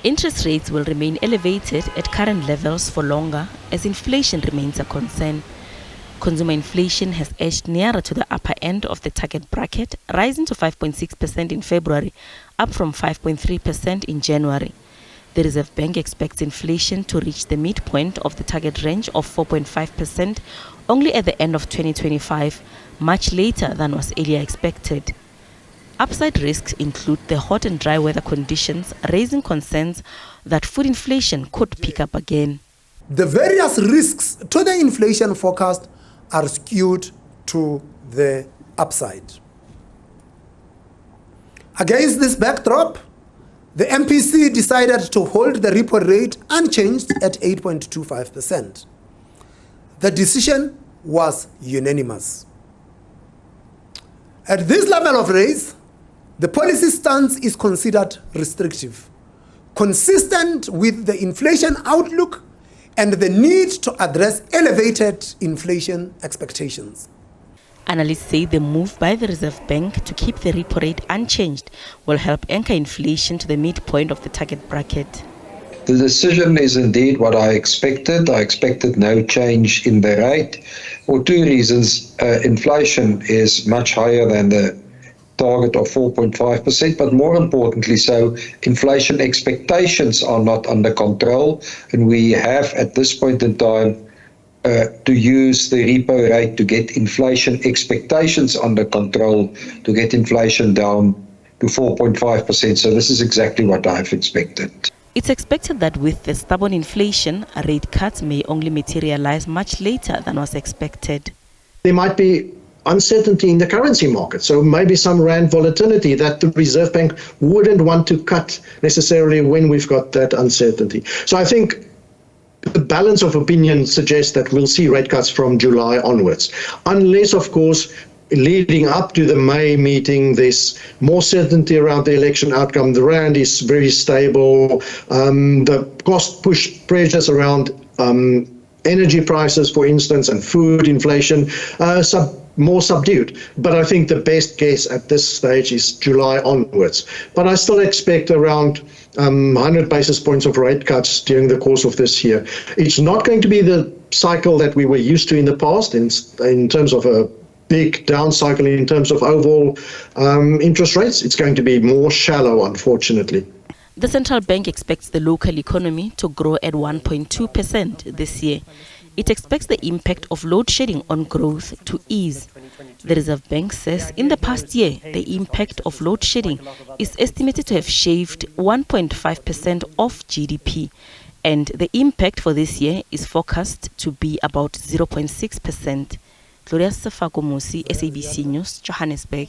Interest rates will remain elevated at current levels for longer as inflation remains a concern. Consumer inflation has edged nearer to the upper end of the target bracket, rising to 5.6% in February, up from 5.3% in January. The Reserve Bank expects inflation to reach the midpoint of the target range of 4.5% only at the end of 2025, much later than was earlier expected. Upside risks include the hot and dry weather conditions, raising concerns that food inflation could pick up again. The various risks to the inflation forecast are skewed to the upside. Against this backdrop, the MPC decided to hold the repo rate unchanged at 8.25%. The decision was unanimous. At this level of raise, the policy stance is considered restrictive, consistent with the inflation outlook and the need to address elevated inflation expectations. Analysts say the move by the Reserve Bank to keep the repo rate unchanged will help anchor inflation to the midpoint of the target bracket. The decision is indeed what I expected. I expected no change in the rate for two reasons. Inflation is much higher than the target of 4.5%, but more importantly so, inflation expectations are not under control, and we have at this point in time to use the repo rate to get inflation expectations under control, to get inflation down to 4.5%. So this is exactly what I've expected. It's expected that with the stubborn inflation, rate cuts may only materialize much later than was expected. There might be uncertainty in the currency market, so maybe some rand volatility that the Reserve Bank wouldn't want to cut necessarily when we've got that uncertainty. So I think the balance of opinion suggests that we'll see rate cuts from July onwards, unless, of course, leading up to the May meeting, there's more certainty around the election outcome. The rand is very stable. The cost push pressures around energy prices, for instance, and food inflation, more subdued. But I think the best guess at this stage is July onwards. But I still expect around 100 basis points of rate cuts during the course of this year. It's not going to be the cycle that we were used to in the past in terms of a big down cycle in terms of overall interest rates. It's going to be more shallow, unfortunately. The central bank expects the local economy to grow at 1.2% this year. It expects the impact of load shedding on growth to ease. The Reserve Bank says in the past year, the impact of load shedding is estimated to have shaved 1.5% off GDP, and the impact for this year is forecast to be about 0.6%. Gloria Sefako Musi, SABC News, Johannesburg.